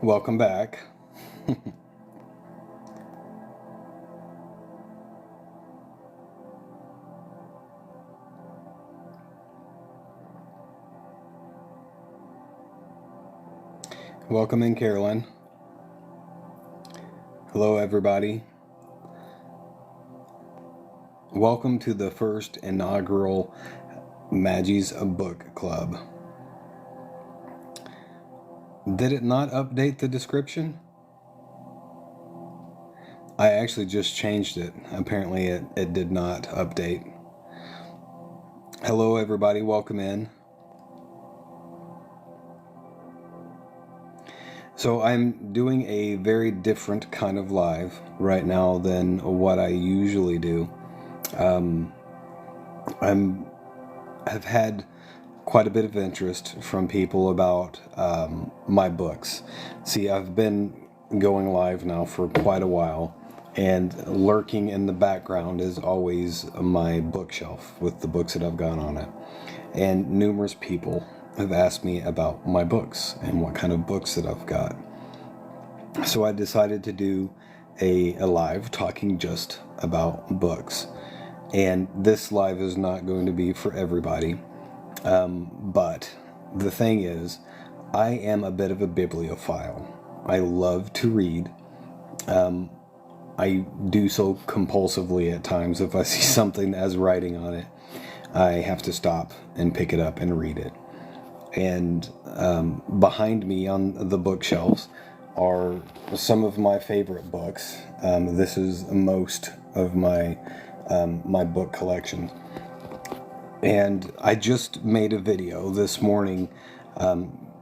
Welcome back. Welcome in, Carolyn. Hello, everybody. Welcome to the first inaugural Magi's Book Club. Did it not update the description? I actually just changed it. Apparently it did not update. Hello, everybody. Welcome in. So I'm doing a very different kind of live right now than what I usually do. I've had quite a bit of interest from people about my books. See, I've been going live now for quite a while, and lurking in the background is always my bookshelf with the books that I've got on it. And numerous people have asked me about my books and what kind of books that I've got. So I decided to do a live talking just about books. And this live is not going to be for everybody. But the thing is, I am a bit of a bibliophile. I love to read. I do so compulsively at times. If I see something that has writing on it, I have to stop and pick it up and read it. And behind me on the bookshelves are some of my favorite books. This is most of my book collection. And I just made a video this morning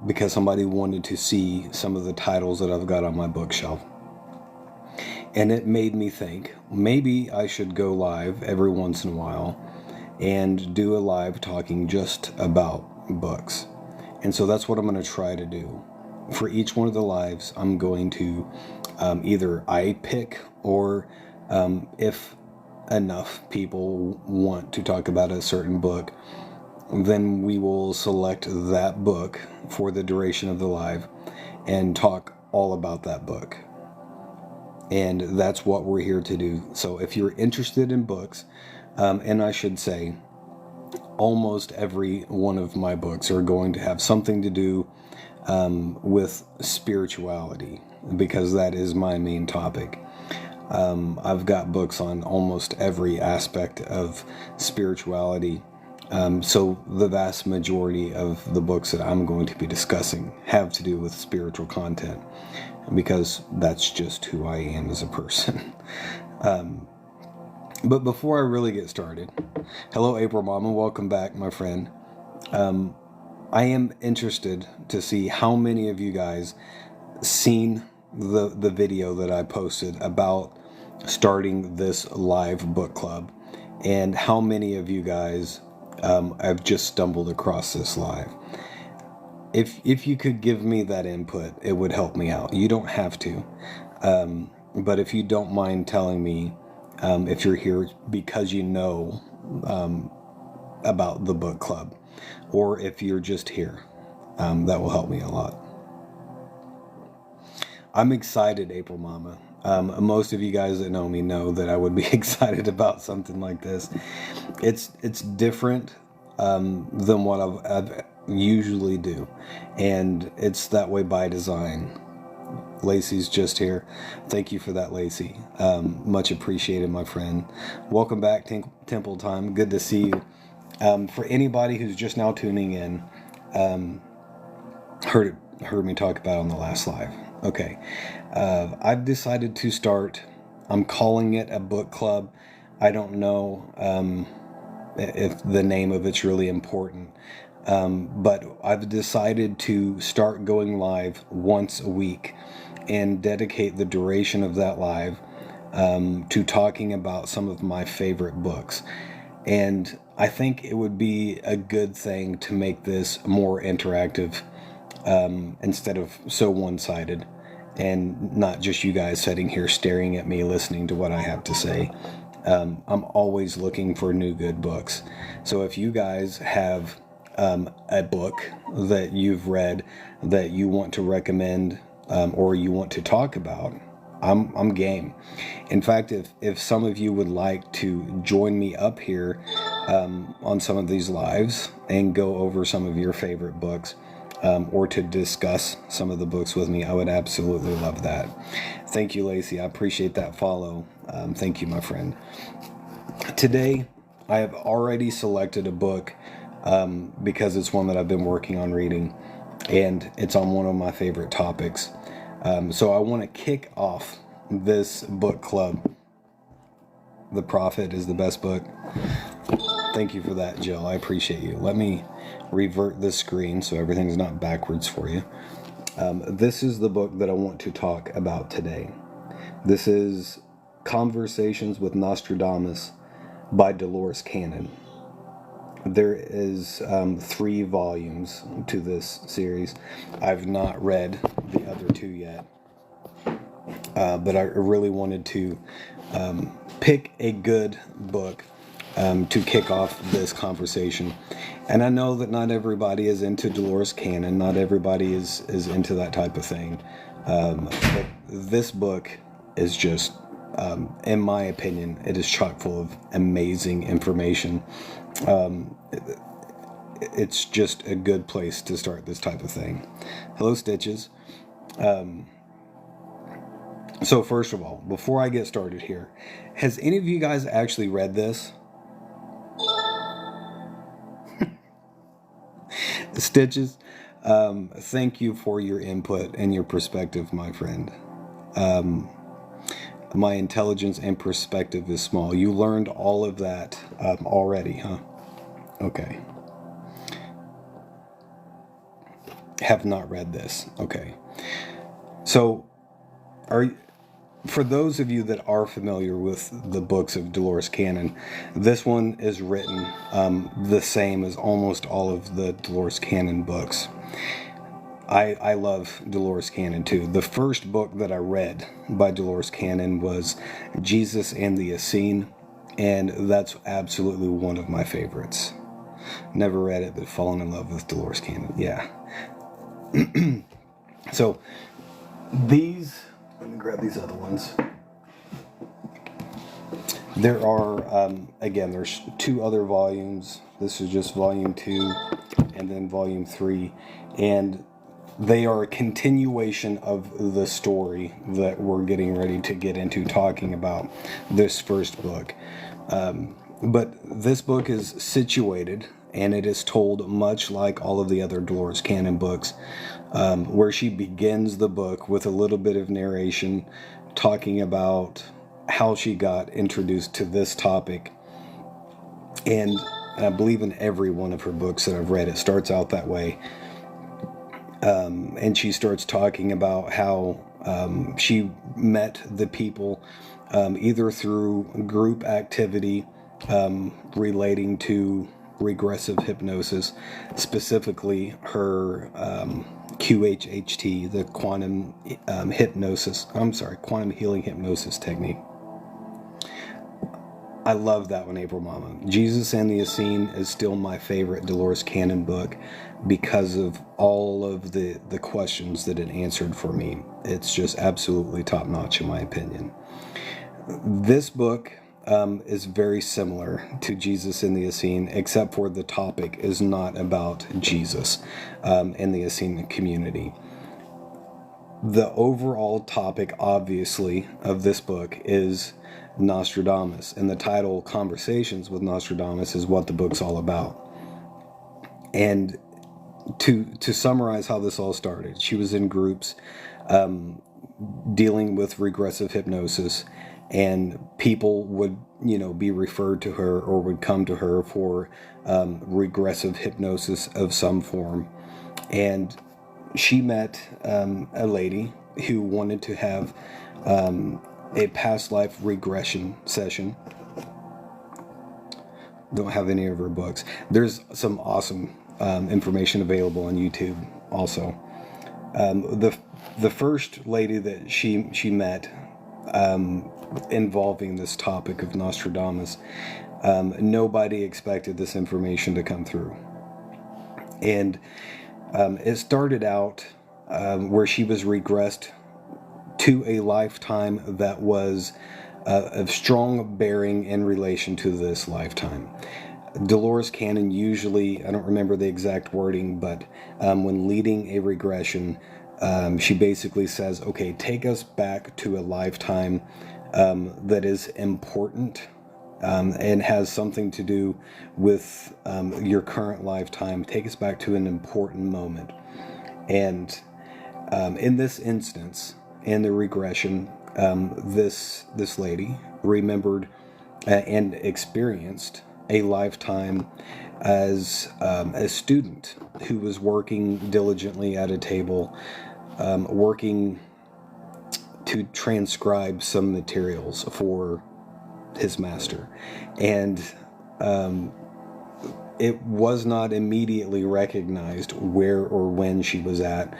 because somebody wanted to see some of the titles that I've got on my bookshelf. And it made me think, maybe I should go live every once in a while and do a live talking just about books. And so that's what I'm going to try to do. For each one of the lives, I'm going to either I pick or if enough people want to talk about a certain book, then we will select that book for the duration of the live and talk all about that book. And that's what we're here to do. So if you're interested in books, and I should say, almost every one of my books are going to have something to do with spirituality, because that is my main topic. I've got books on almost every aspect of spirituality. So the vast majority of the books that I'm going to be discussing have to do with spiritual content, because that's just who I am as a person. But before I really get started, hello, April Mama, welcome back, my friend. I am interested to see how many of you guys seen the video that I posted about starting this live book club, and how many of you guys have just stumbled across this live. If you could give me that input, it would help me out. You don't have to, but if you don't mind telling me if you're here because you know about the book club, or if you're just here, that will help me a lot. I'm excited, April Mama. Most of you guys that know me know that I would be excited about something like this. It's different than what I've usually do, and it's that way by design. Lacey's just here. Thank you for that, Lacey. Much appreciated, my friend. Welcome back, Temple Time. Good to see you. For anybody who's just now tuning in, heard me talk about it on the last live. Okay, I've decided to start. I'm calling it a book club. I don't know if the name of it's really important, but I've decided to start going live once a week and dedicate the duration of that live to talking about some of my favorite books. And I think it would be a good thing to make this more interactive instead of so one-sided, and not just you guys sitting here staring at me listening to what I have to say. I'm always looking for new good books. So if you guys have a book that you've read that you want to recommend or you want to talk about, I'm game. In fact, if some of you would like to join me up here on some of these lives and go over some of your favorite books, or to discuss some of the books with me, I would absolutely love that. Thank you, Lacey. I appreciate that follow. Thank you, my friend. Today, I have already selected a book because it's one that I've been working on reading, and it's on one of my favorite topics. So I want to kick off this book club. The Prophet is the best book. Thank you for that, Jill. I appreciate you. Let me revert this screen so everything's not backwards for you. This is the book that I want to talk about today. This is Conversations with Nostradamus by Delores Cannon. There is 3 volumes to this series. I've not read the other 2 yet, but I really wanted to pick a good book to kick off this conversation. And I know that not everybody is into Delores Cannon, not everybody is into that type of thing, but this book is just, in my opinion, it is chock full of amazing information. It's just a good place to start this type of thing. Hello, Stitches. So first of all, before I get started here, has any of you guys actually read this? Stitches, thank you for your input and your perspective, my friend. My intelligence and perspective is small. You learned all of that already, huh? Okay. Have not read this. Okay. So, for those of you that are familiar with the books of Delores Cannon, this one is written the same as almost all of the Delores Cannon books. I love Delores Cannon too. The first book that I read by Delores Cannon was Jesus and the Essene, and that's absolutely one of my favorites. Never read it, but fallen in love with Delores Cannon. Yeah. So these, let me grab these other ones. There are, again, there's 2 other volumes. This is just volume 2 and then volume 3. And they are a continuation of the story that we're getting ready to get into talking about this first book. But this book is situated, and it is told much like all of the other Delores Cannon books, where she begins the book with a little bit of narration talking about how she got introduced to this topic. And I believe in every one of her books that I've read, it starts out that way. And she starts talking about how she met the people either through group activity relating to regressive hypnosis, specifically her QHHT, the quantum healing hypnosis technique. I love that one, April Mama. Jesus and the Essene is still my favorite Delores Cannon book because of all of the questions that it answered for me. It's just absolutely top-notch in my opinion. This book is very similar to Jesus and the Essene, except for the topic is not about Jesus and the Essene community. The overall topic, obviously, of this book is Nostradamus, and the title Conversations with Nostradamus is what the book's all about. And to summarize how this all started, she was in groups dealing with regressive hypnosis, and people would be referred to her or would come to her for regressive hypnosis of some form. And she met a lady who wanted to have a past life regression session. Don't have any of her books. There's some awesome information available on YouTube also. The first lady that she met involving this topic of Nostradamus, nobody expected this information to come through. And it started out where she was regressed to a lifetime that was of strong bearing in relation to this lifetime. Delores Cannon usually, I don't remember the exact wording, but when leading a regression, she basically says, okay, take us back to a lifetime that is important and has something to do with your current lifetime. Take us back to an important moment. And in this instance, in the regression, this lady remembered and experienced a lifetime as a student who was working diligently at a table, working to transcribe some materials for his master. And it was not immediately recognized where or when she was at.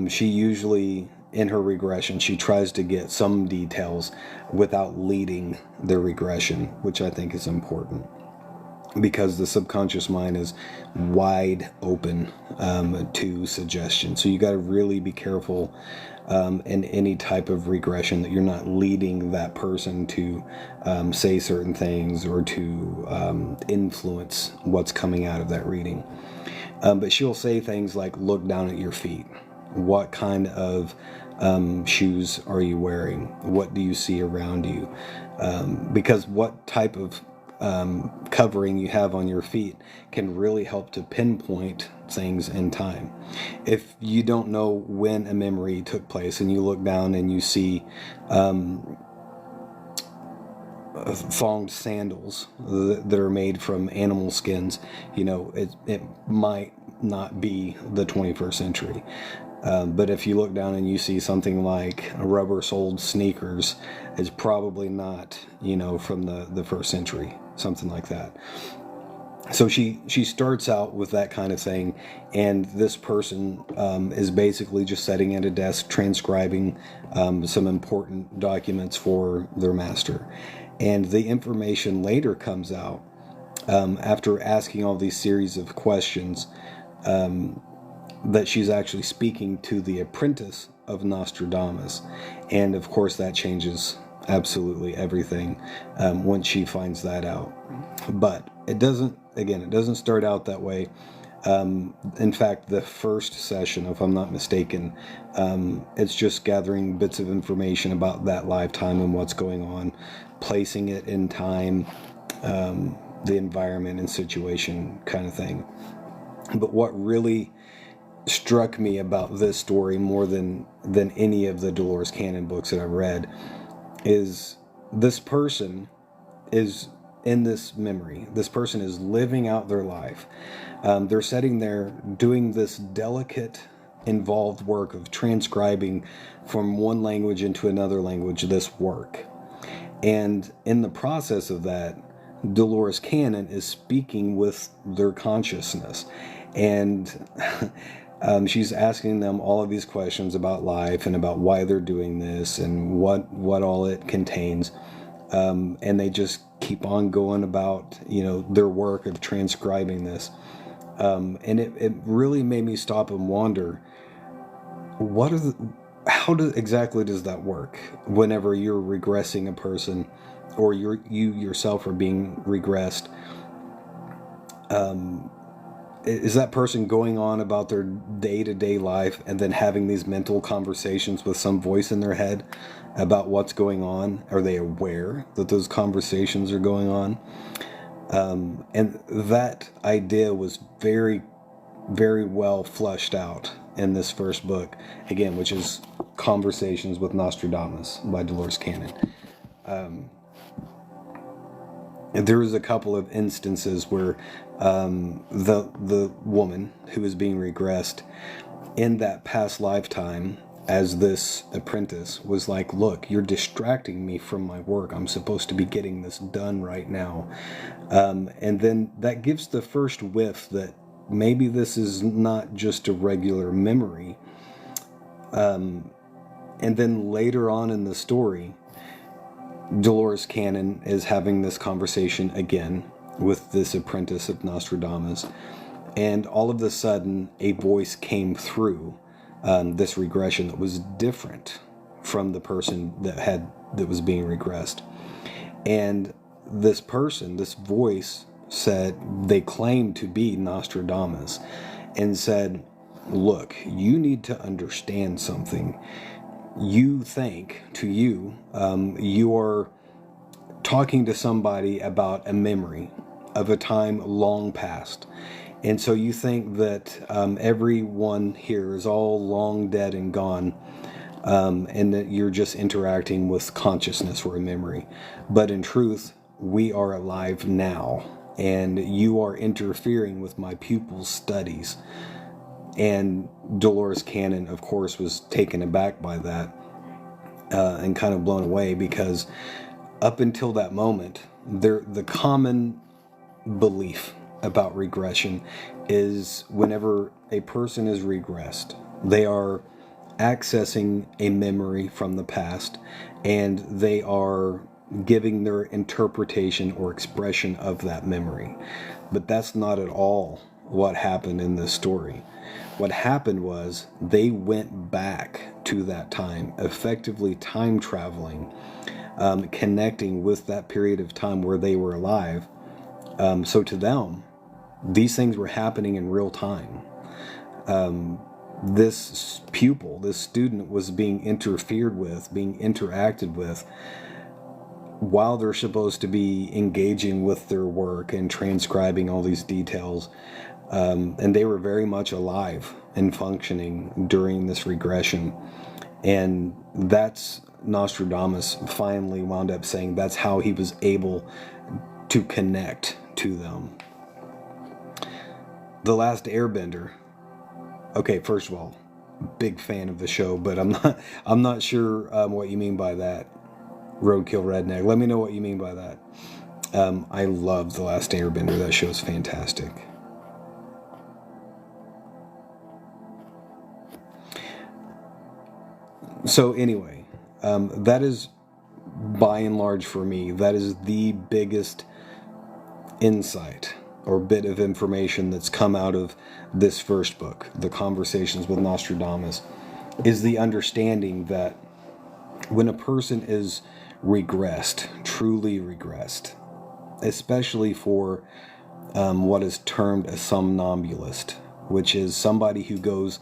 She usually, in her regression, she tries to get some details without leading the regression, which I think is important, because the subconscious mind is wide open to suggestion. So you got to really be careful in any type of regression that you're not leading that person to say certain things or to influence what's coming out of that reading. But she'll say things like, look down at your feet. What kind of shoes are you wearing? What do you see around you? Because what type of covering you have on your feet can really help to pinpoint things in time. If you don't know when a memory took place and you look down and you see thonged sandals that are made from animal skins, it might not be the 21st century. But if you look down and you see something like rubber-soled sneakers, it's probably not, from the first century, something like that. So she starts out with that kind of thing, and this person is basically just sitting at a desk transcribing some important documents for their master. And the information later comes out after asking all these series of questions, that she's actually speaking to the apprentice of Nostradamus. And of course that changes absolutely everything once she finds that out. But it doesn't start out that way. In fact, the first session, if I'm not mistaken, it's just gathering bits of information about that lifetime and what's going on, placing it in time, the environment and situation kind of thing. But what really struck me about this story more than any of the Delores Cannon books that I've read is this person is in this memory. This person is living out their life. They're sitting there doing this delicate, involved work of transcribing from one language into another language this work. And in the process of that, Delores Cannon is speaking with their consciousness. And she's asking them all of these questions about life and about why they're doing this and what all it contains. And they just keep on going about, their work of transcribing this. And it really made me stop and wonder, how exactly does that work whenever you're regressing a person or you yourself are being regressed? Is that person going on about their day-to-day life and then having these mental conversations with some voice in their head about what's going on? Are they aware that those conversations are going on? And that idea was very, very well fleshed out in this first book, again, which is Conversations with Nostradamus by Delores Cannon. There was a couple of instances where the woman who was being regressed in that past lifetime as this apprentice was like, look, you're distracting me from my work. I'm supposed to be getting this done right now. And then that gives the first whiff that maybe this is not just a regular memory. And then later on in the story, Delores Cannon is having this conversation again with this apprentice of Nostradamus, and all of a sudden a voice came through this regression that was different from the person that was being regressed. And this person, this voice, said, they claimed to be Nostradamus, and said, look, you need to understand something. You think, you are talking to somebody about a memory of a time long past. And so you think that everyone here is all long dead and gone, and that you're just interacting with consciousness or a memory. But in truth, we are alive now, and you are interfering with my pupils' studies. And Delores Cannon, of course, was taken aback by that, and kind of blown away, because up until that moment, the common belief about regression is whenever a person is regressed, they are accessing a memory from the past, and they are giving their interpretation or expression of that memory. But that's not at all what happened in this story. What happened was they went back to that time, effectively time traveling, connecting with that period of time where they were alive. So to them, these things were happening in real time. This pupil, this student, was being interfered with, being interacted with, while they're supposed to be engaging with their work and transcribing all these details. And they were very much alive and functioning during this regression. And that's Nostradamus finally wound up saying that's how he was able to connect to them. The Last Airbender. Okay, first of all, big fan of the show, but I'm not sure what you mean by that. Roadkill Redneck. Let me know what you mean by that. I love The Last Airbender. That show's fantastic. So anyway, that is, by and large for me, that is the biggest insight or bit of information that's come out of this first book, The Conversations with Nostradamus, is the understanding that when a person is regressed, truly regressed, especially for what is termed a somnambulist, which is somebody who goes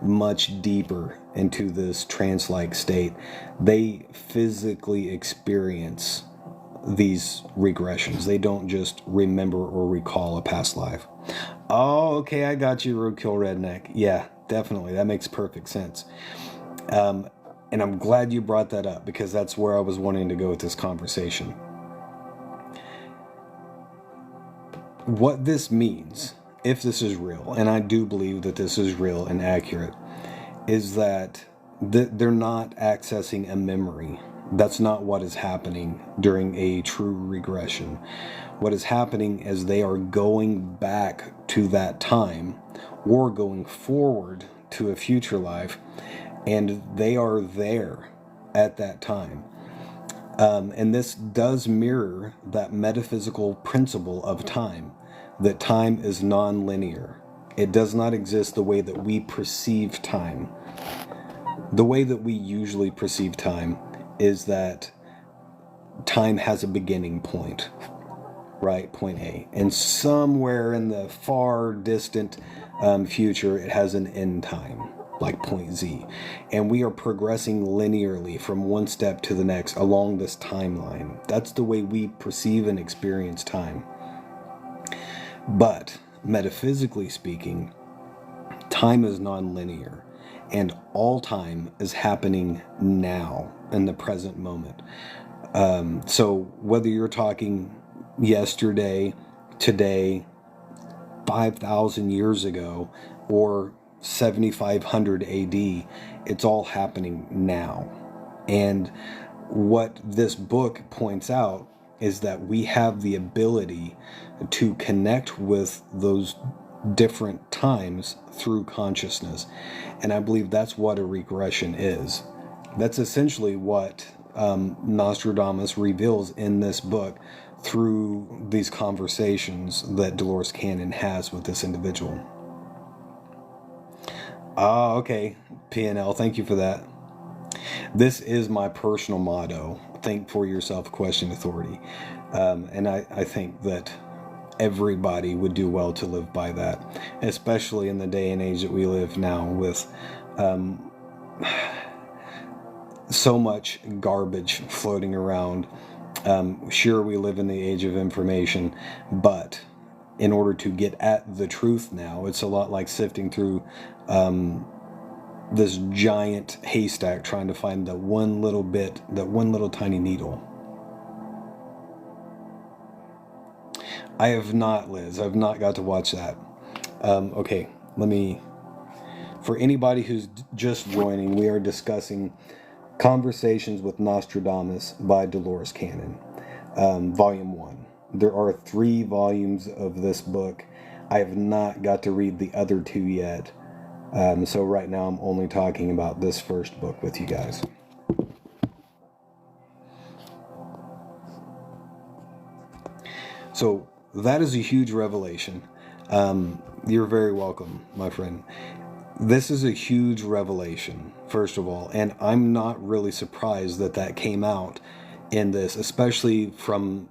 much deeper into this trance-like state, they physically experience these regressions. They don't just remember or recall a past life. Oh, okay, I got you, Roadkill Redneck. Yeah, definitely. That makes perfect sense. And I'm glad you brought that up, because that's where I was wanting to go with this conversation. What this means, if this is real, and I do believe that this is real and accurate, is that they're not accessing a memory. That's not what is happening during a true regression. What is happening is they are going back to that time, or going forward to a future life, and they are there at that time. And this does mirror that metaphysical principle of time, that time is non-linear. It does not exist the way that we perceive time. The way that we usually perceive time is that time has a beginning point, right? Point A. And somewhere in the far distant future, it has an end time, like point Z. And we are progressing linearly from one step to the next along this timeline. That's the way we perceive and experience time. But metaphysically speaking, time is non-linear, and all time is happening now in the present moment. So whether you're talking yesterday, today, 5,000 years ago, or 7,500 AD, it's all happening now. And what this book points out is that we have the ability to connect with those different times through consciousness. And I believe that's what a regression is. That's essentially what Nostradamus reveals in this book through these conversations that Delores Cannon has with this individual. Ah, okay. PNL, thank you for that. This is my personal motto: think for yourself, question authority. And I think that everybody would do well to live by that, especially in the day and age that we live now with so much garbage floating around. Sure, we live in the age of information, but in order to get at the truth now, it's a lot like sifting through this giant haystack trying to find that one little bit, that one little tiny needle. I have not, Liz. I've not got to watch that. Okay, for anybody who's just joining, we are discussing Conversations with Nostradamus by Delores Cannon, Volume 1. There are 3 volumes of this book. I have not got to read the other 2 yet. So right now I'm only talking about this first book with you guys. So that is a huge revelation. You're very welcome, my friend. This is a huge revelation, first of all, and I'm not really surprised that that came out in this, especially from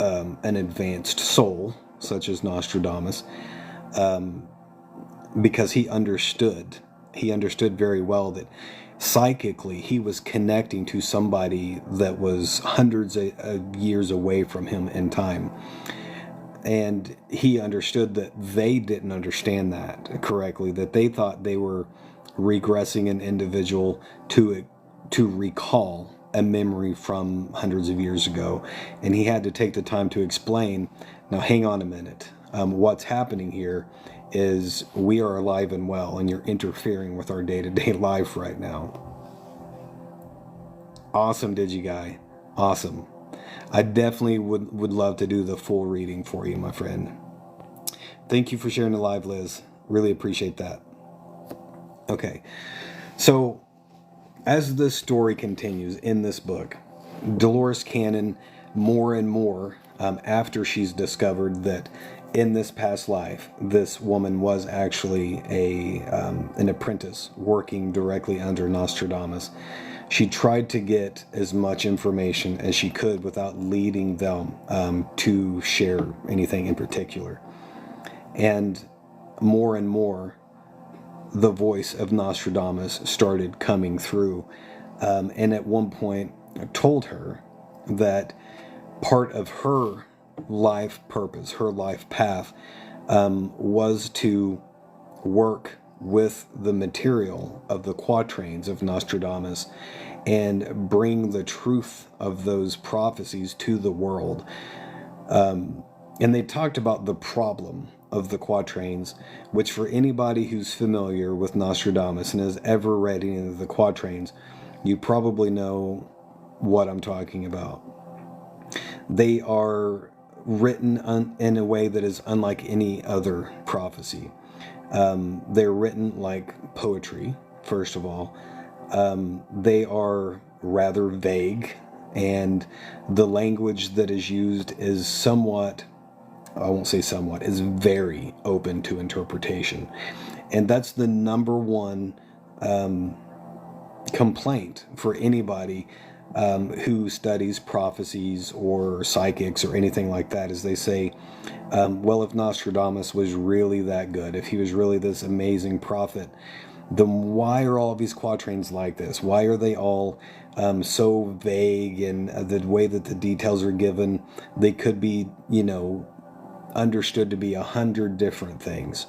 an advanced soul such as Nostradamus, because he understood very well that psychically he was connecting to somebody that was hundreds of years away from him in time. And he understood that they didn't understand that correctly, that they thought they were regressing an individual to recall a memory from hundreds of years ago. And he had to take the time to explain, now hang on a minute, what's happening here is we are alive and well, and you're interfering with our day-to-day life right now. Awesome, Digi-Guy. Awesome. I definitely would love to do the full reading for you, my friend. Thank you for sharing the live, Liz. Really appreciate that. Okay, so as this story continues in this book, Delores Cannon, more and more, after she's discovered that in this past life, this woman was actually an apprentice working directly under Nostradamus, she tried to get as much information as she could without leading them to share anything in particular. And more, the voice of Nostradamus started coming through. And at one point told her that part of her life purpose, her life path, was to work with the material of the quatrains of Nostradamus and bring the truth of those prophecies to the world. And they talked about the problem of the quatrains, which for anybody who's familiar with Nostradamus and has ever read any of the quatrains, you probably know what I'm talking about. They are written in a way that is unlike any other prophecy. They're written like poetry, first of all. They are rather vague, and the language that is used is somewhat, I won't say somewhat, is very open to interpretation. And that's the number one complaint for anybody who studies prophecies or psychics or anything like that, is they say, well, if Nostradamus was really that good, if he was really this amazing prophet, then why are all of these quatrains like this? Why are they all so vague, and the way that the details are given, they could be, understood to be 100 different things.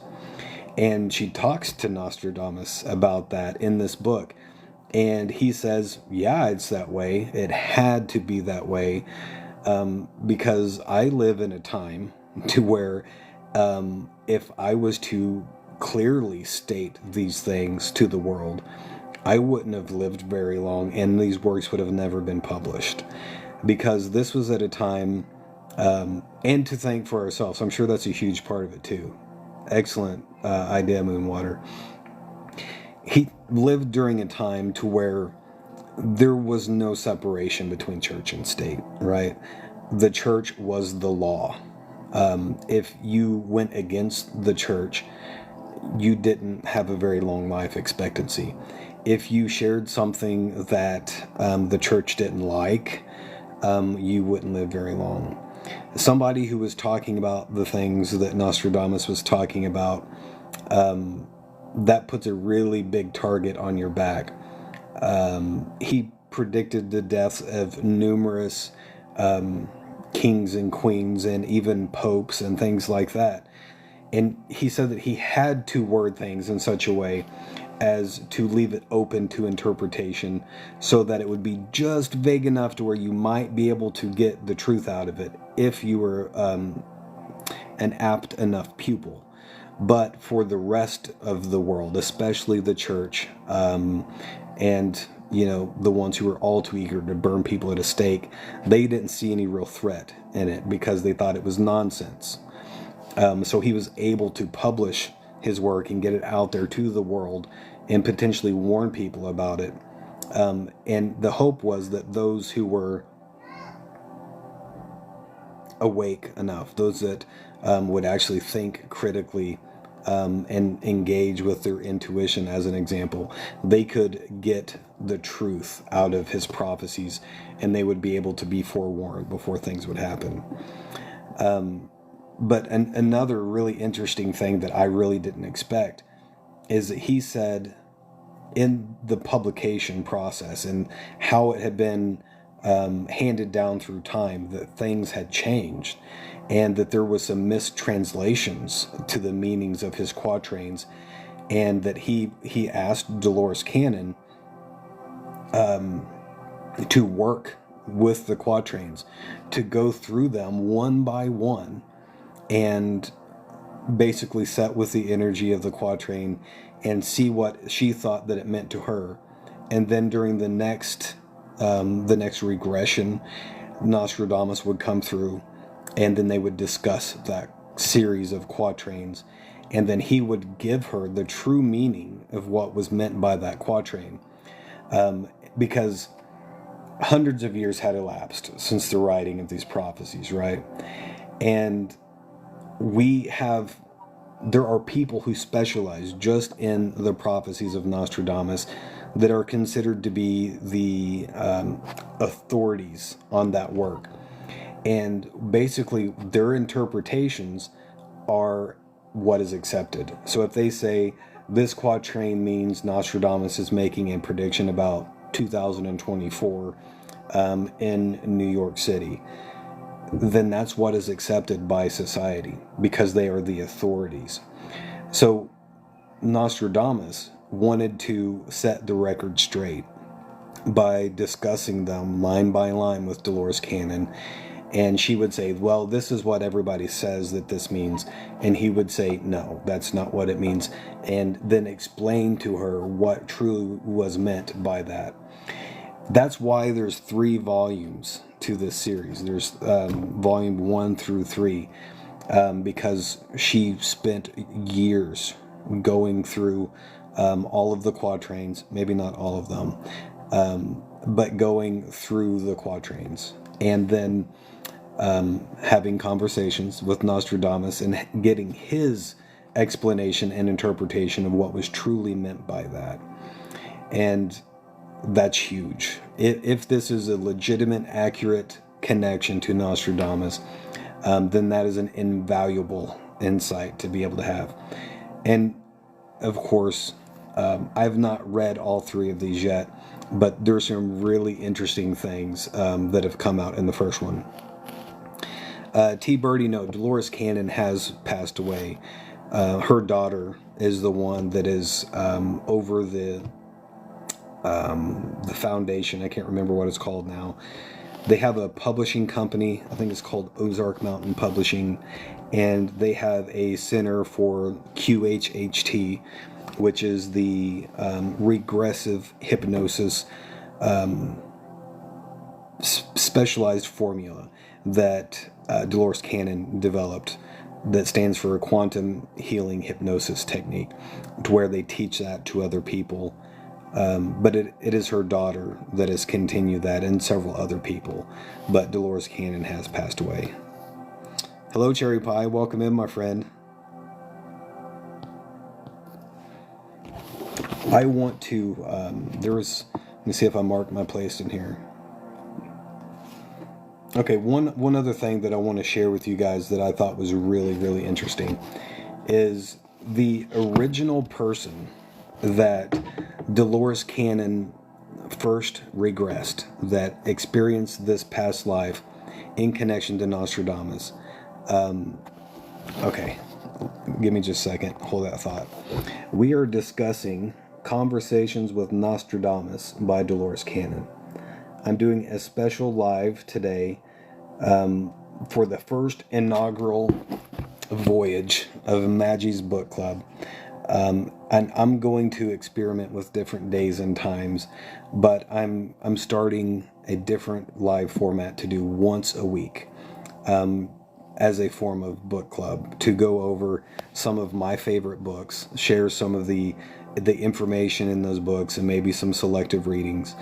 And she talks to Nostradamus about that in this book. And he says, yeah, it's that way. It had to be that way, because I live in a time to where if I was to clearly state these things to the world, I wouldn't have lived very long, and these works would have never been published, because this was at a time, and to thank for ourselves. I'm sure that's a huge part of it too. Excellent idea, Moonwater. He lived during a time to where there was no separation between church and state, right? The church was the law. If you went against the church, you didn't have a very long life expectancy. If you shared something that the church didn't like, you wouldn't live very long. Somebody who was talking about the things that Nostradamus was talking about, that puts a really big target on your back. He predicted the deaths of numerous kings and queens and even popes and things like that. And he said that he had to word things in such a way as to leave it open to interpretation so that it would be just vague enough to where you might be able to get the truth out of it if you were an apt enough pupil. But for the rest of the world, especially the church, and the ones who were all too eager to burn people at a stake, they didn't see any real threat in it because they thought it was nonsense. So he was able to publish his work and get it out there to the world and potentially warn people about it. And the hope was that those who were awake enough, those that would actually think critically and engage with their intuition, as an example, they could get the truth out of his prophecies and they would be able to be forewarned before things would happen. But another really interesting thing that I really didn't expect is that he said in the publication process and how it had been handed down through time that things had changed and that there was some mistranslations to the meanings of his quatrains, and that he asked Delores Cannon to work with the quatrains, to go through them one by one and basically set with the energy of the quatrain and see what she thought that it meant to her. And then during the next regression, Nostradamus would come through and then they would discuss that series of quatrains, and then he would give her the true meaning of what was meant by that quatrain, because hundreds of years had elapsed since the writing of these prophecies, right? And there are people who specialize just in the prophecies of Nostradamus that are considered to be the authorities on that work. And basically, their interpretations are what is accepted. So if they say this quatrain means Nostradamus is making a prediction about 2024 in New York City, then that's what is accepted by society because they are the authorities. So Nostradamus wanted to set the record straight by discussing them line by line with Delores Cannon. And she would say, well, this is what everybody says that this means. And he would say, no, that's not what it means. And then explain to her what truly was meant by that. That's why there's 3 volumes to this series. There's volume 1 through 3, because she spent years going through all of the quatrains, maybe not all of them, but going through the quatrains. And then having conversations with Nostradamus and getting his explanation and interpretation of what was truly meant by that. And that's huge. If this is a legitimate, accurate connection to Nostradamus, then that is an invaluable insight to be able to have. And of course, I've not read all 3 of these yet, but there's some really interesting things that have come out in the first one. T. Birdie, no, Delores Cannon has passed away. Her daughter is the one that is over the foundation. I can't remember what it's called now. They have a publishing company. I think it's called Ozark Mountain Publishing, and they have a center for QHHT, which is the regressive hypnosis specialized formula that Delores Cannon developed, that stands for a quantum healing hypnosis technique, to where they teach that to other people. But it is her daughter that has continued that, and several other people. But Delores Cannon has passed away. Hello, Cherry Pie. Welcome in, my friend. I want to, let me see if I marked my place in here. Okay, one other thing that I want to share with you guys that I thought was really, really interesting is the original person that Delores Cannon first regressed, that experienced this past life in connection to Nostradamus. Okay, give me just a second. Hold that thought. We are discussing Conversations with Nostradamus by Delores Cannon. I'm doing a special live today for the first inaugural voyage of Magi's book club. And I'm going to experiment with different days and times, but I'm starting a different live format to do once a week as a form of book club, to go over some of my favorite books, share some of the information in those books, and maybe some selective readings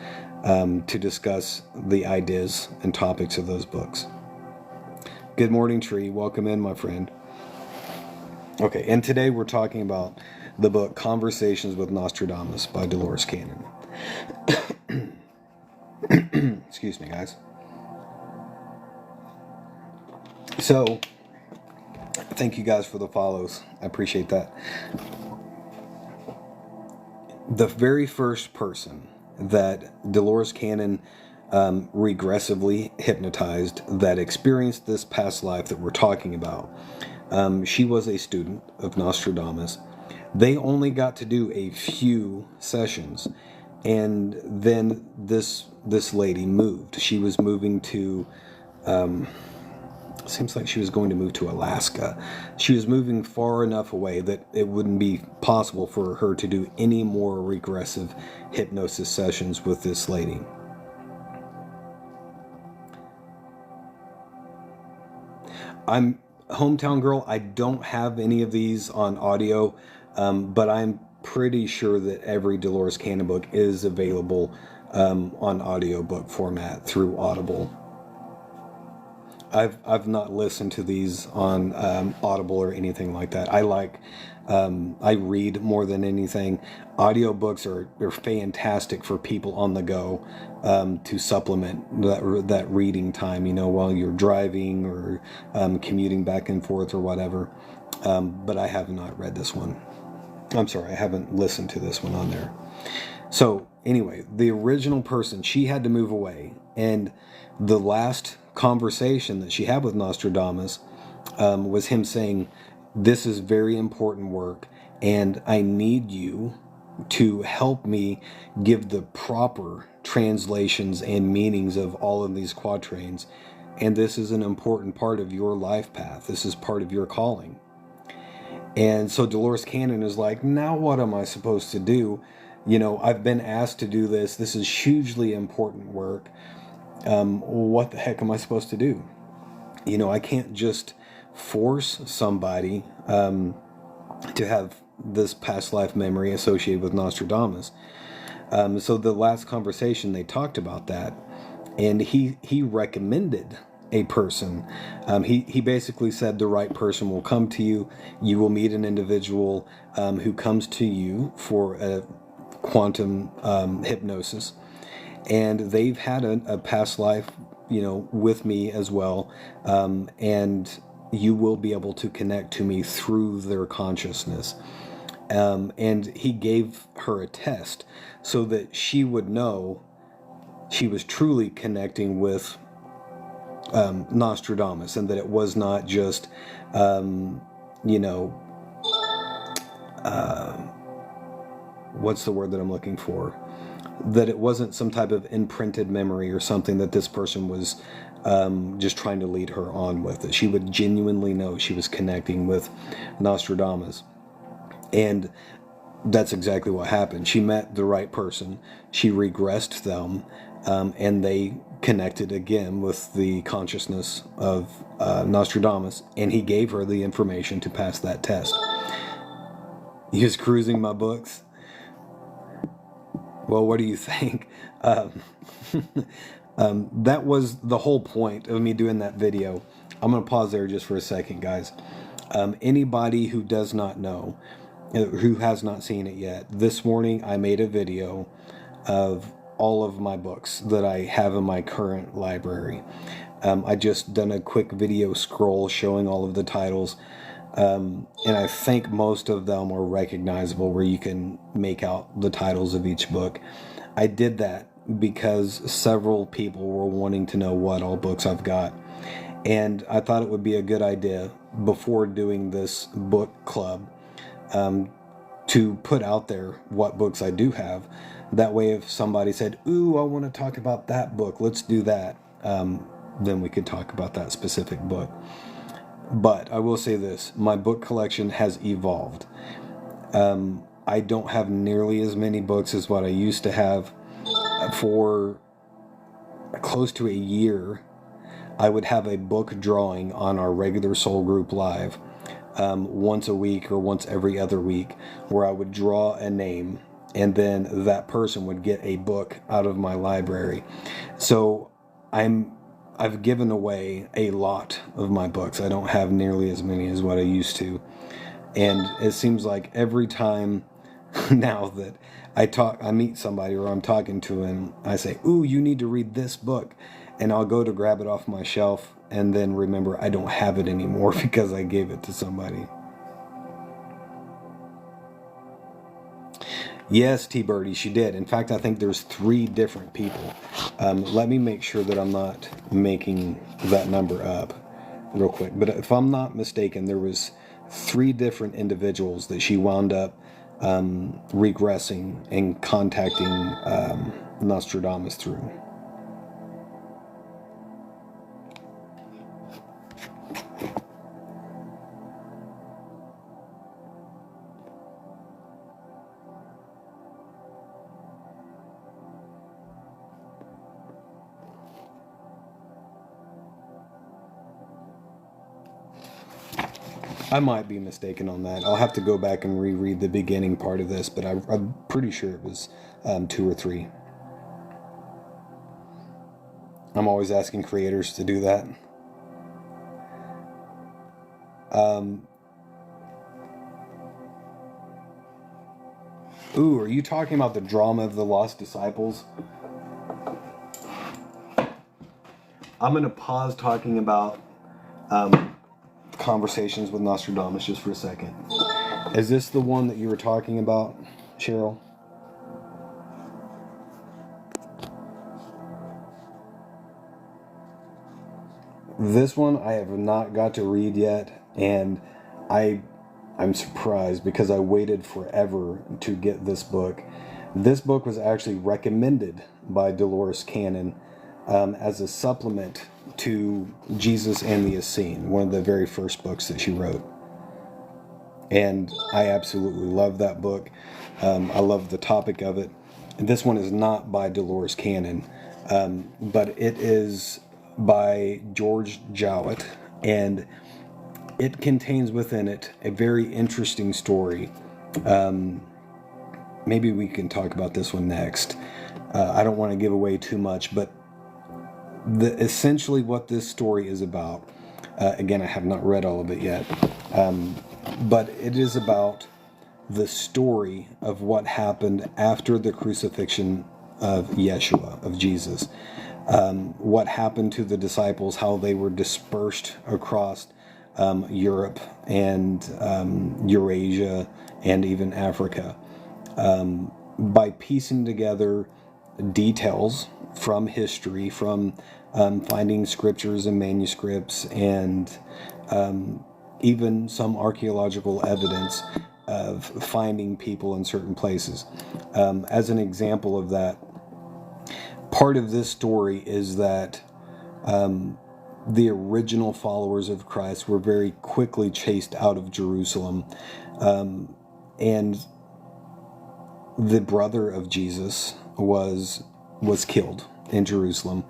to discuss the ideas and topics of those books. Good morning, Tree. Welcome in, my friend. Okay, and today we're talking about the book Conversations with Nostradamus by Delores Cannon. Excuse me, guys. So, thank you guys for the follows. I appreciate that. The very first person that Delores Cannon regressively hypnotized, that experienced this past life that we're talking about, she was a student of Nostradamus. They only got to do a few sessions, and then this lady moved. She was moving to seems like she was going to move to Alaska. She was moving far enough away that it wouldn't be possible for her to do any more regressive hypnosis sessions with this lady. I'm Hometown Girl. I don't have any of these on audio, but I'm pretty sure that every Delores Cannon book is available on audiobook format through Audible. I've not listened to these on Audible or anything like that. I read more than anything. Audiobooks are fantastic for people on the go to supplement that reading time, while you're driving or commuting back and forth or whatever. But I have not read this one. I'm sorry, I haven't listened to this one on there. So anyway, the original person, she had to move away, and the last conversation that she had with Nostradamus was him saying, "This is very important work, and I need you to help me give the proper translations and meanings of all of these quatrains, and this is an important part of your life path. This is part of your calling." And so Delores Cannon is like, now what am I supposed to do? I've been asked to do this. This is hugely important work. What the heck am I supposed to do? I can't just force somebody to have this past life memory associated with Nostradamus. So the last conversation, they talked about that, and he recommended a person. He basically said the right person will come to you. You will meet an individual who comes to you for a quantum hypnosis. And they've had a past life, with me as well. And you will be able to connect to me through their consciousness. And he gave her a test so that she would know she was truly connecting with Nostradamus, and that it was not just, what's the word that I'm looking for? That it wasn't some type of imprinted memory or something that this person was just trying to lead her on with. That she would genuinely know she was connecting with Nostradamus. And that's exactly what happened. She met the right person. She regressed them, and they connected again with the consciousness of Nostradamus, and he gave her the information to pass that test. He was cruising my books. Well, what do you think? That was the whole point of me doing that video. I'm going to pause there just for a second, guys. Anybody who does not know, who has not seen it yet, this morning I made a video of all of my books that I have in my current library. I just done a quick video scroll showing all of the titles, and I think most of them are recognizable where you can make out the titles of each book. I did that because several people were wanting to know what all books I've got, and I thought it would be a good idea before doing this book club to put out there what books I do have. That way, if somebody said, ooh, I want to talk about that book, let's do that, then we could talk about that specific book. But I will say this, my book collection has evolved. I don't have nearly as many books as what I used to have. For close to a year, I would have a book drawing on our regular Soul Group Live, once a week or once every other week, where I would draw a name and then that person would get a book out of my library. So I've given away a lot of my books. I don't have nearly as many as what I used to. And it seems like every time now that I meet somebody or I'm talking to him, I say, ooh, you need to read this book. And I'll go to grab it off my shelf and then remember I don't have it anymore because I gave it to somebody. Yes, T-Birdie, she did. In fact, I think there's 3 different people. Let me make sure that I'm not making that number up real quick. But if I'm not mistaken, there was 3 different individuals that she wound up regressing and contacting Nostradamus through. I might be mistaken on that. I'll have to go back and reread the beginning part of this, but I'm pretty sure it was 2 or 3. I'm always asking creators to do that. Ooh, are you talking about the drama of the Lost Disciples? I'm going to pause talking about conversations with Nostradamus just for a second. Is this the one that you were talking about, Cheryl? This one I have not got to read yet, and I'm surprised because I waited forever to get this book. This book was actually recommended by Delores Cannon as a supplement to Jesus and the Essene, one of the very first books that she wrote. And I absolutely love that book. I love the topic of it. And this one is not by Delores Cannon, but it is by George Jowett, and it contains within it a very interesting story. Maybe we can talk about this one next. I don't want to give away too much, but essentially what this story is about, again, I have not read all of it yet, but it is about the story of what happened after the crucifixion of Yeshua, of Jesus. What happened to the disciples, how they were dispersed across Europe and Eurasia and even Africa. By piecing together details from history, from finding scriptures and manuscripts, and even some archaeological evidence of finding people in certain places. As an example of that, part of this story is that the original followers of Christ were very quickly chased out of Jerusalem, and the brother of Jesus was killed in Jerusalem,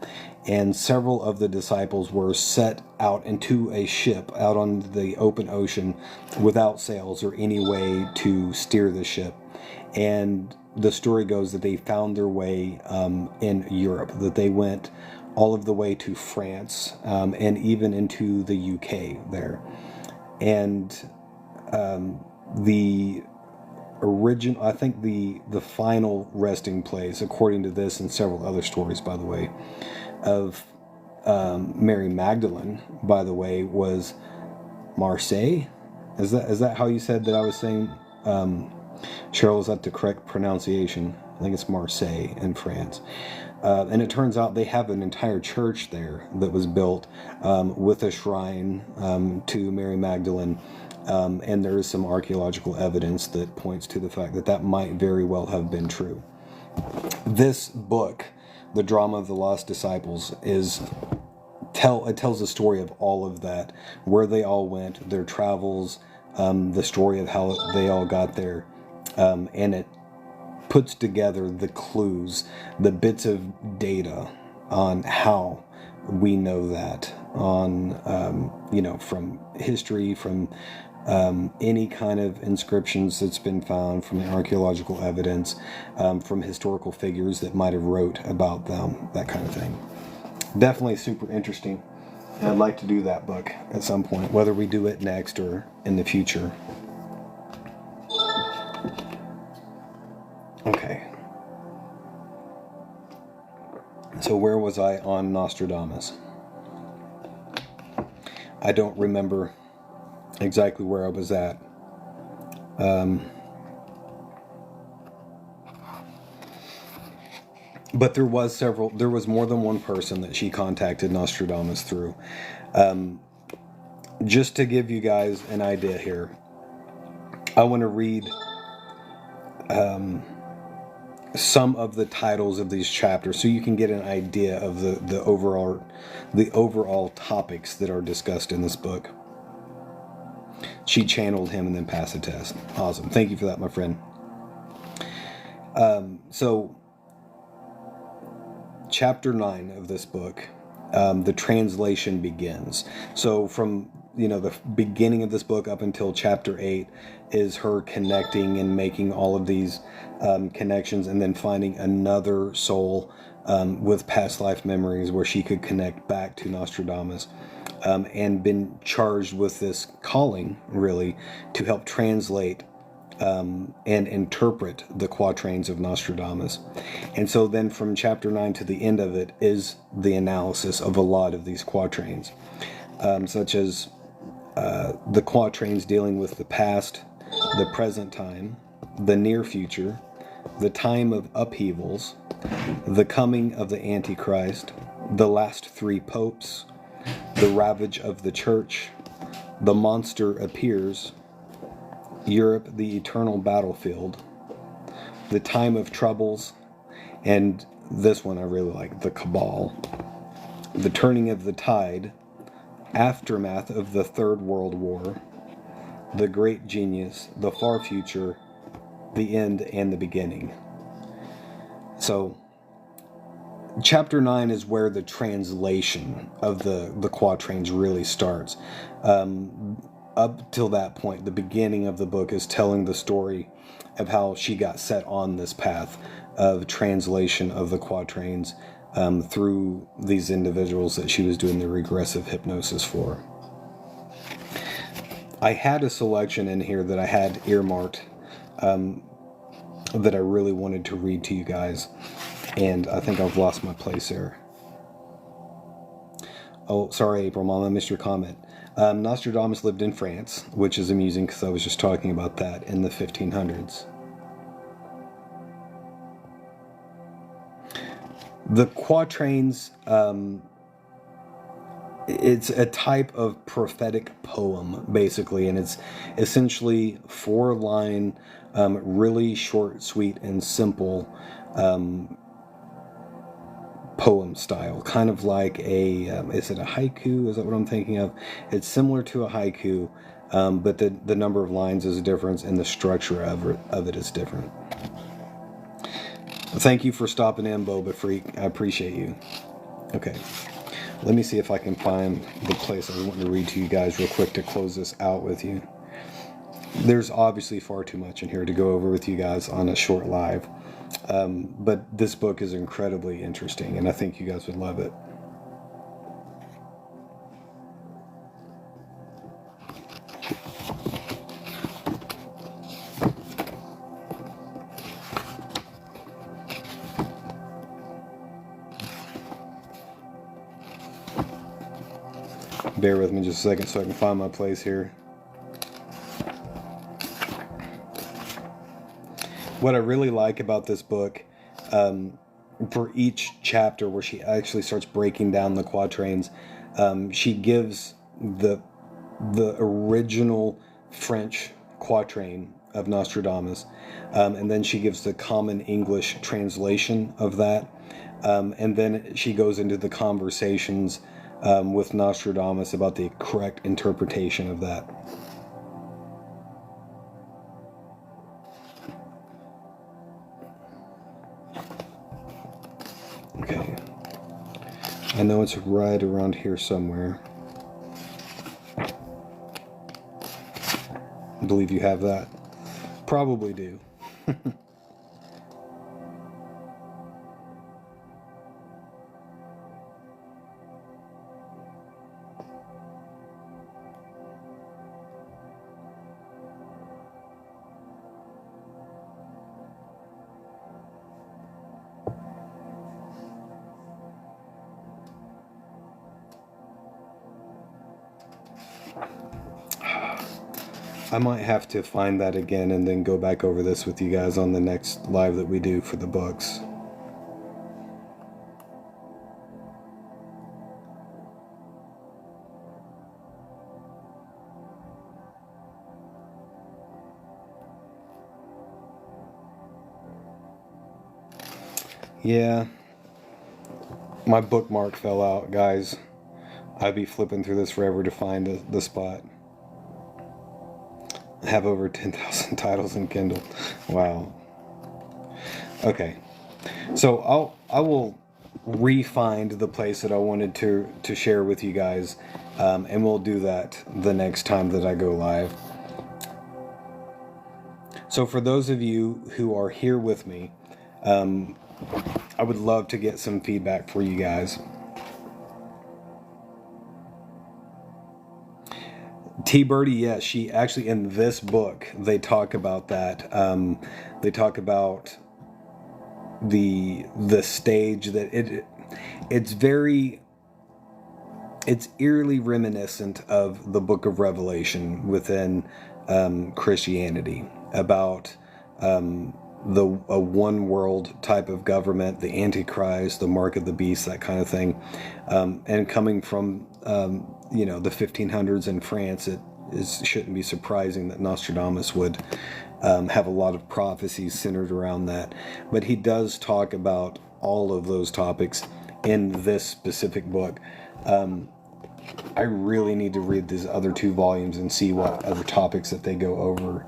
and several of the disciples were set out into a ship out on the open ocean without sails or any way to steer the ship. And the story goes that they found their way in Europe, that they went all of the way to France, and even into the UK there. And the I think the final resting place, according to this and several other stories, by the way, of Mary Magdalene, by the way, was Marseille. Is that how you said that I was saying? Cheryl, is that the correct pronunciation? I think it's Marseille in France. And it turns out they have an entire church there that was built with a shrine to Mary Magdalene. And there is some archaeological evidence that points to the fact that that might very well have been true. This book, The Drama of the Lost Disciples, it tells the story of all of that, where they all went, their travels, the story of how they all got there, and it puts together the clues, the bits of data on how we know that, on from history, from any kind of inscriptions that's been found, from the archaeological evidence, from historical figures that might have wrote about them, that kind of thing. Definitely super interesting. And I'd like to do that book at some point, whether we do it next or in the future. Okay. So where was I on Nostradamus? I don't remember exactly where I was at. But there was more than one person that she contacted Nostradamus through. Just to give you guys an idea here, I want to read some of the titles of these chapters so you can get an idea of the overall topics that are discussed in this book. She channeled him and then passed the test. Awesome. Thank you for that, my friend. So chapter 9 of this book, the translation begins. So from the beginning of this book up until chapter 8 is her connecting and making all of these connections, and then finding another soul with past life memories where she could connect back to Nostradamus, and been charged with this calling, really, to help translate and interpret the quatrains of Nostradamus. And so then from chapter 9 to the end of it is the analysis of a lot of these quatrains, such as the quatrains dealing with the past, the present time, the near future, the time of upheavals, the coming of the Antichrist, the last three popes, the ravage of the church, the monster appears, Europe the eternal battlefield, the time of troubles, and this one I really like, the cabal, the turning of the tide, aftermath of the Third World War, the great genius, the far future, the end, and the beginning. So chapter 9 is where the translation of the quatrains really starts. Up till that point, the beginning of the book is telling the story of how she got set on this path of translation of the quatrains through these individuals that she was doing the regressive hypnosis for. I had a selection in here that I had earmarked that I really wanted to read to you guys, and I think I've lost my place there. Oh, sorry, April Mom, I missed your comment. Nostradamus lived in France, which is amusing because I was just talking about that in the 1500s. The quatrains, it's a type of prophetic poem, basically, and it's essentially 4-line, really short, sweet, and simple poem style, kind of like is it a haiku? Is that what I'm thinking of? It's similar to a haiku, but the number of lines is different and the structure of it is different. Thank you for stopping in, Boba Freak. I appreciate you. Okay, let me see if I can find the place I want to read to you guys real quick to close this out with you. There's obviously far too much in here to go over with you guys on a short live. But this book is incredibly interesting, and I think you guys would love it. Bear with me just a second so I can find my place here. What I really like about this book, for each chapter where she actually starts breaking down the quatrains, she gives the original French quatrain of Nostradamus, and then she gives the common English translation of that, and then she goes into the conversations with Nostradamus about the correct interpretation of that. Okay, I know it's right around here somewhere. I believe you have that. Probably do. I might have to find that again and then go back over this with you guys on the next live that we do for the books. Yeah, my bookmark fell out, guys. I'd be flipping through this forever to find the spot. I have over 10,000 titles in Kindle. Wow. Okay, so I will re-find the place that I wanted to share with you guys, and we'll do that the next time that I go live. So for those of you who are here with me, I would love to get some feedback for you guys. T. Birdie, yes, she actually, in this book, they talk about that. They talk about the stage that it's eerily reminiscent of the Book of Revelation within Christianity, about a one world type of government, the Antichrist, the mark of the beast, that kind of thing, and coming from the 1500s in France, shouldn't be surprising that Nostradamus would have a lot of prophecies centered around that. But he does talk about all of those topics in this specific book. I really need to read these other two volumes and see what other topics that they go over.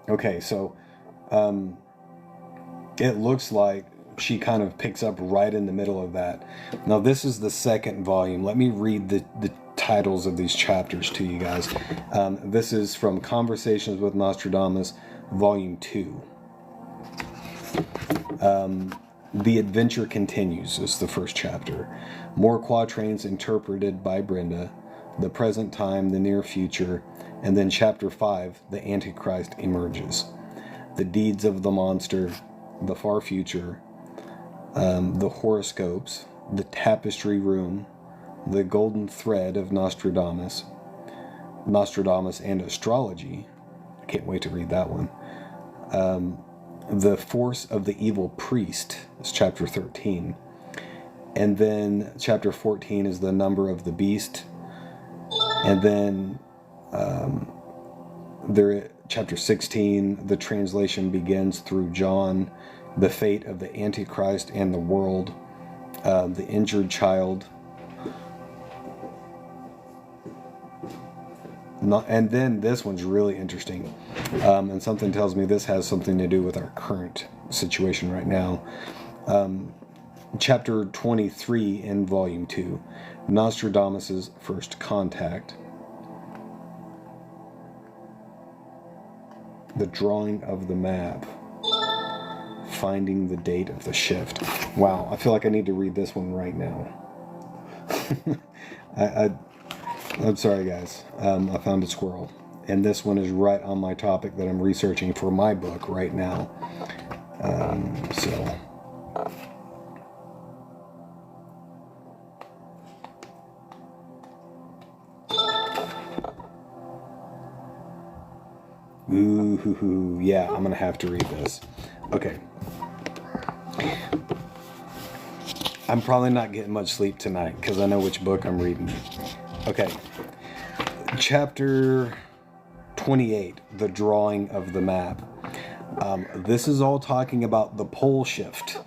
Okay, so it looks like she kind of picks up right in the middle of that. Now, this is the second volume. Let me read the titles of these chapters to you guys. This is from Conversations with Nostradamus, Volume 2. The Adventure Continues is the first chapter. More quatrains interpreted by Brenda. The Present Time, the Near Future. And then Chapter 5, The Antichrist Emerges. The Deeds of the Monster, The Far Future, the Horoscopes, The Tapestry Room, The Golden Thread of Nostradamus, Nostradamus and Astrology. I can't wait to read that one. The Force of the Evil Priest is Chapter 13. And then Chapter 14 is The Number of the Beast. And then Chapter 16, the translation begins through John, the fate of the Antichrist and the world, the injured child. And then this one's really interesting, and something tells me this has something to do with our current situation right now. Chapter 23 in Volume 2, Nostradamus' First Contact. The Drawing of the Map. Finding the Date of the Shift. Wow, I feel like I need to read this one right now. I'm sorry, guys. I found a squirrel. And this one is right on my topic that I'm researching for my book right now. Ooh, yeah, I'm going to have to read this. Okay. I'm probably not getting much sleep tonight because I know which book I'm reading. Okay. Chapter 28, The Drawing of the Map. This is all talking about the pole shift.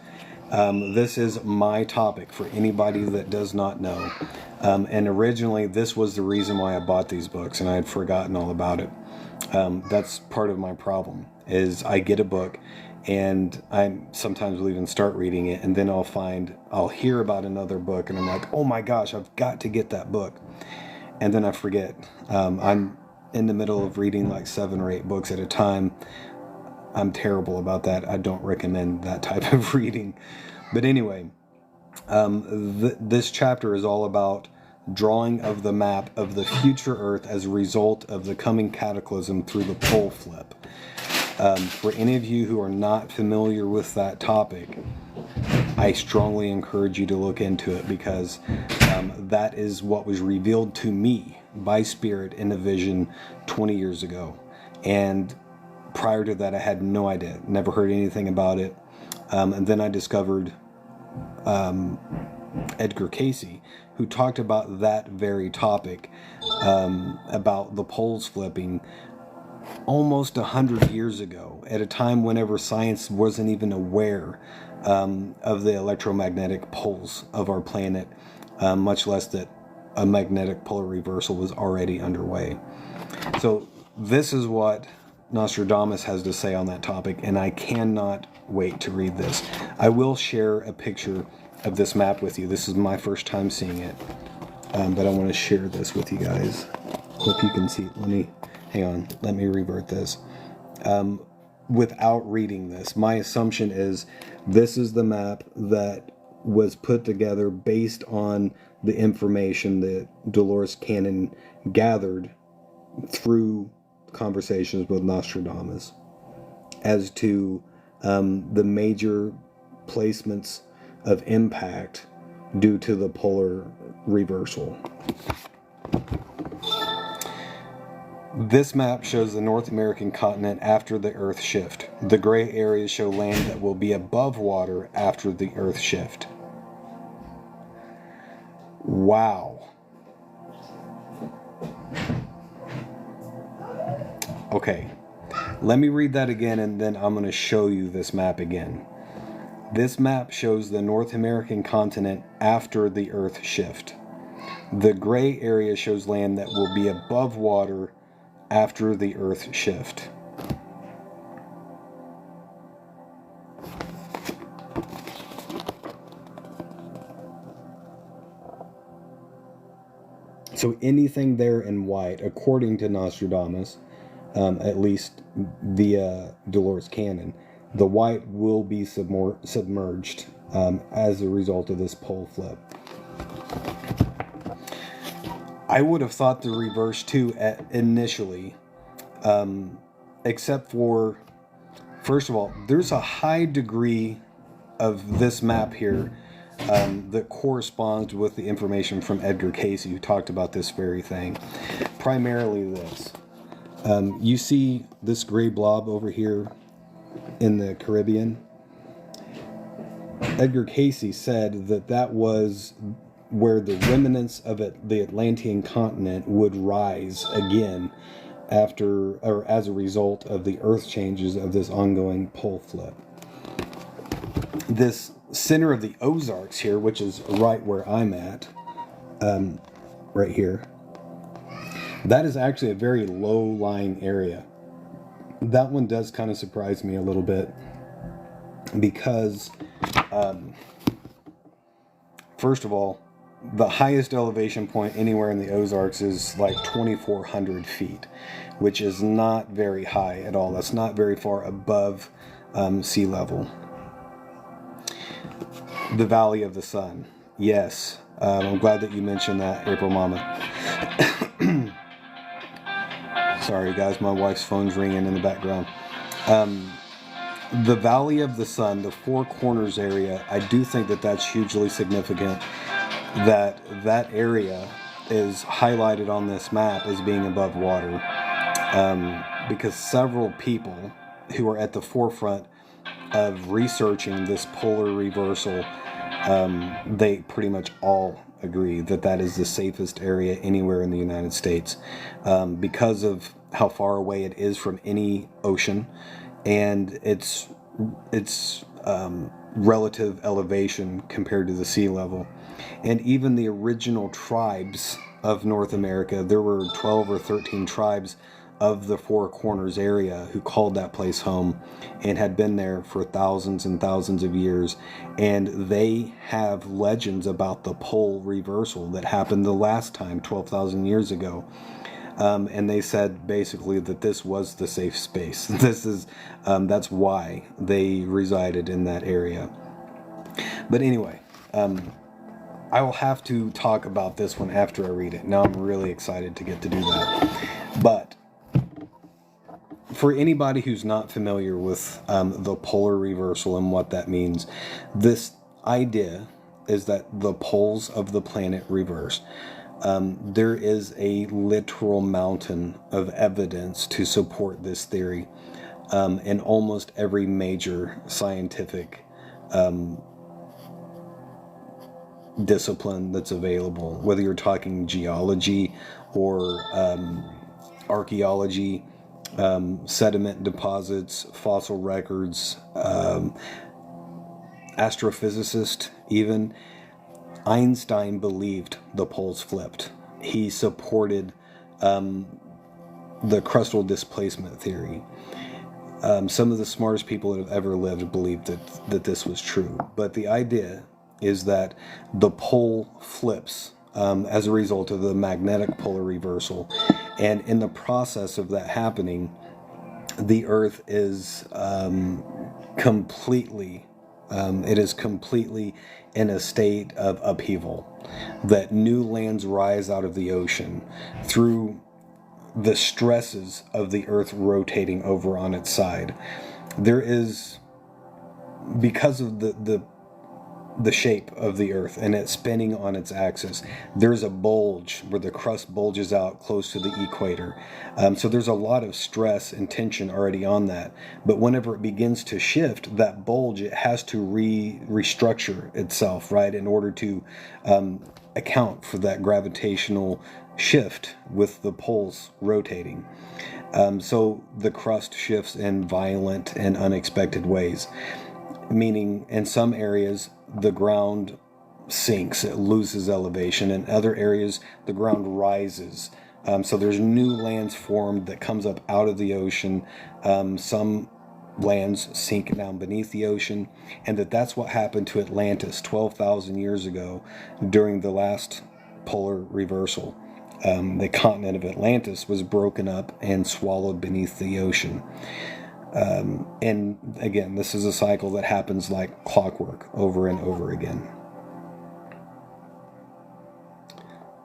This is my topic for anybody that does not know. And originally, this was the reason why I bought these books, and I had forgotten all about it. That's part of my problem, is I get a book, and I sometimes will even start reading it, and then I'll hear about another book, and I'm like, oh my gosh, I've got to get that book. And then I forget. I'm in the middle of reading like 7 or 8 books at a time. I'm terrible about that. I don't recommend that type of reading. But anyway, this chapter is all about drawing of the map of the future Earth as a result of the coming cataclysm through the pole flip. For any of you who are not familiar with that topic, I strongly encourage you to look into it, because that is what was revealed to me by Spirit in a vision 20 years ago. And prior to that, I had no idea, never heard anything about it. And then I discovered Edgar Casey, who talked about that very topic, about the poles flipping almost 100 years ago, at a time whenever science wasn't even aware of the electromagnetic poles of our planet, much less that a magnetic polar reversal was already underway. So this is what Nostradamus has to say on that topic, and I cannot wait to read this. I will share a picture of this map with you. This is my first time seeing it, but I want to share this with you guys. Hope you can see. Hang on, let me revert this. Without reading this, my assumption is this is the map that was put together based on the information that Delores Cannon gathered through conversations with Nostradamus as to the major placements of impact due to the polar reversal. This map shows the North American continent after the Earth shift. The gray areas show land that will be above water after the Earth shift. Wow. Okay, let me read that again, and then I'm going to show you this map again. This map shows the North American continent after the Earth shift. The gray area shows land that will be above water after the Earth shift. So anything there in white, according to Nostradamus, at least via Delores Cannon, the white will be submerged as a result of this pole flip. I would have thought the reverse too initially, except for, first of all, there's a high degree of this map here that corresponds with the information from Edgar Casey, who talked about this very thing. Primarily this. You see this gray blob over here in the Caribbean? Edgar Casey said that that was where the remnants of the Atlantean continent would rise again after, or as a result of the earth changes of this ongoing pole flip. This center of the Ozarks here, which is right where I'm at, right here, that is actually a very low-lying area. That one does kind of surprise me a little bit, because first of all, the highest elevation point anywhere in the Ozarks is like 2,400 feet, which is not very high at all. That's not very far above sea level. The Valley of the Sun. Yes, I'm glad that you mentioned that, April Mama. Sorry, guys, my wife's phone's ringing in the background. The Valley of the Sun, the Four Corners area, I do think that that's hugely significant. That area is highlighted on this map as being above water. because several people who are at the forefront of researching this polar reversal, they pretty much all agree that that is the safest area anywhere in the United States, because of how far away it is from any ocean, and its relative elevation compared to the sea level. And even the original tribes of North America, there were 12 or 13 tribes of the Four Corners area who called that place home and had been there for thousands and thousands of years. And they have legends about the pole reversal that happened the last time 12,000 years ago. And they said basically that this was the safe space. That's why they resided in that area. But anyway, I will have to talk about this one after I read it. Now I'm really excited to get to do that. But for anybody who's not familiar with the polar reversal and what that means, this idea is that the poles of the planet reverse. There is a literal mountain of evidence to support this theory in almost every major scientific discipline that's available, whether you're talking geology or archaeology, sediment deposits, fossil records, astrophysicist even. Einstein believed the poles flipped. He supported the crustal displacement theory. Some of the smartest people that have ever lived believed that this was true. But the idea is that the pole flips as a result of the magnetic polar reversal. And in the process of that happening, the Earth is completely in a state of upheaval, that new lands rise out of the ocean through the stresses of the Earth rotating over on its side. There is, because of the shape of the Earth and it spinning on its axis, there's a bulge where the crust bulges out close to the equator. So there's a lot of stress and tension already on that. But whenever it begins to shift, that bulge, it has to restructure itself, right, in order to account for that gravitational shift with the poles rotating. So the crust shifts in violent and unexpected ways, meaning in some areas the ground sinks, it loses elevation. In other areas, the ground rises. So there's new lands formed that comes up out of the ocean. Some lands sink down beneath the ocean. And that's what happened to Atlantis 12,000 years ago during the last polar reversal. The continent of Atlantis was broken up and swallowed beneath the ocean. And again, this is a cycle that happens like clockwork over and over again.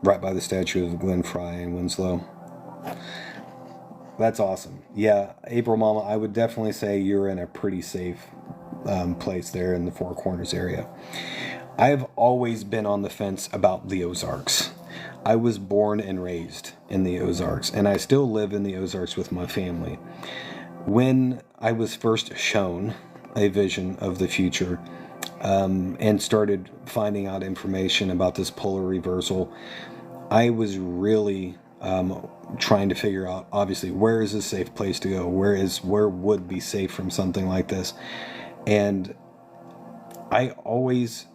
Right by the statue of Glenn Fry and Winslow. That's awesome. Yeah, April Mama, I would definitely say you're in a pretty safe place there in the Four Corners area. I've always been on the fence about the Ozarks. I was born and raised in the Ozarks, and I still live in the Ozarks with my family. When I was first shown a vision of the future and started finding out information about this polar reversal, I was really trying to figure out, obviously, where is a safe place to go? Where would be safe from something like this? And I always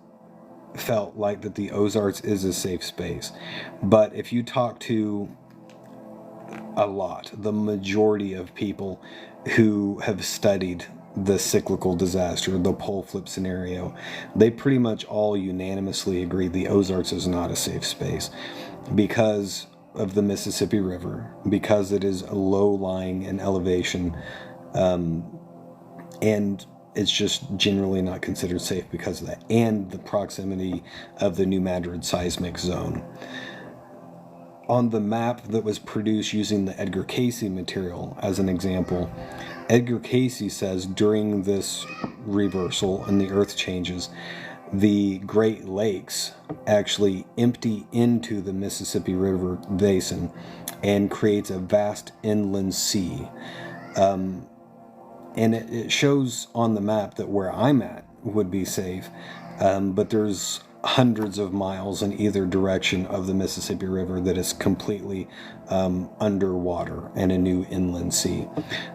felt like that the Ozarks is a safe space. But if you talk to the majority of people who have studied the cyclical disaster, the pole flip scenario, they pretty much all unanimously agree the Ozarks is not a safe space because of the Mississippi River, because it is low-lying in elevation, and it's just generally not considered safe because of that, and the proximity of the New Madrid seismic zone. On the map that was produced using the Edgar Cayce material as an example, Edgar Cayce says during this reversal and the Earth changes, the Great Lakes actually empty into the Mississippi River basin and creates a vast inland sea. And it shows on the map that where I'm at would be safe, but there's hundreds of miles in either direction of the Mississippi River that is completely underwater and a new inland sea.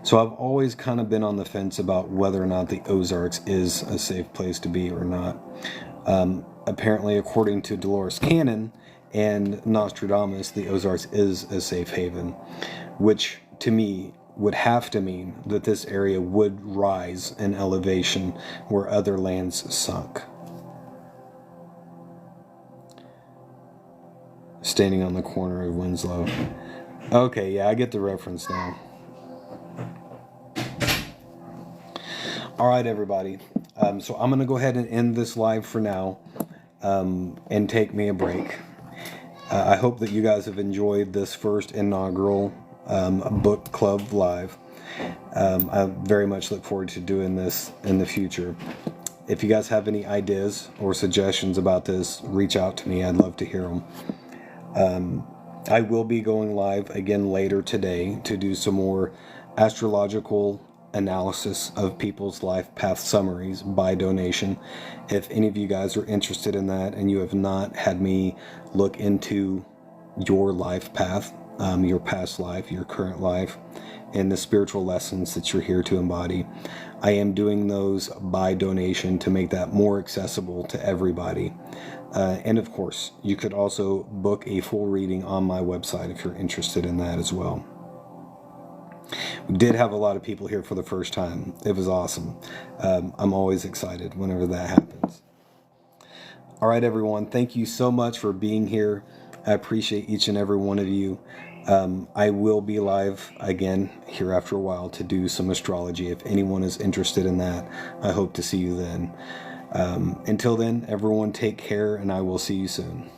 So I've always kind of been on the fence about whether or not the Ozarks is a safe place to be or not. Apparently, according to Delores Cannon and Nostradamus, the Ozarks is a safe haven, which to me would have to mean that this area would rise in elevation where other lands sunk. Standing on the corner of Winslow. Okay, yeah, I get the reference now. All right, everybody. So I'm going to go ahead and end this live for now and take me a break. I hope that you guys have enjoyed this first inaugural book club live. I very much look forward to doing this in the future. If you guys have any ideas or suggestions about this, reach out to me. I'd love to hear them. I will be going live again later today to do some more astrological analysis of people's life path summaries by donation. If any of you guys are interested in that and you have not had me look into your life path, your past life, your current life, and the spiritual lessons that you're here to embody, I am doing those by donation to make that more accessible to everybody. And of course, you could also book a full reading on my website if you're interested in that as well. We did have a lot of people here for the first time. It was awesome. I'm always excited whenever that happens. All right, everyone. Thank you so much for being here. I appreciate each and every one of you. I will be live again here after a while to do some astrology. If anyone is interested in that, I hope to see you then. Until then, everyone take care, and I will see you soon.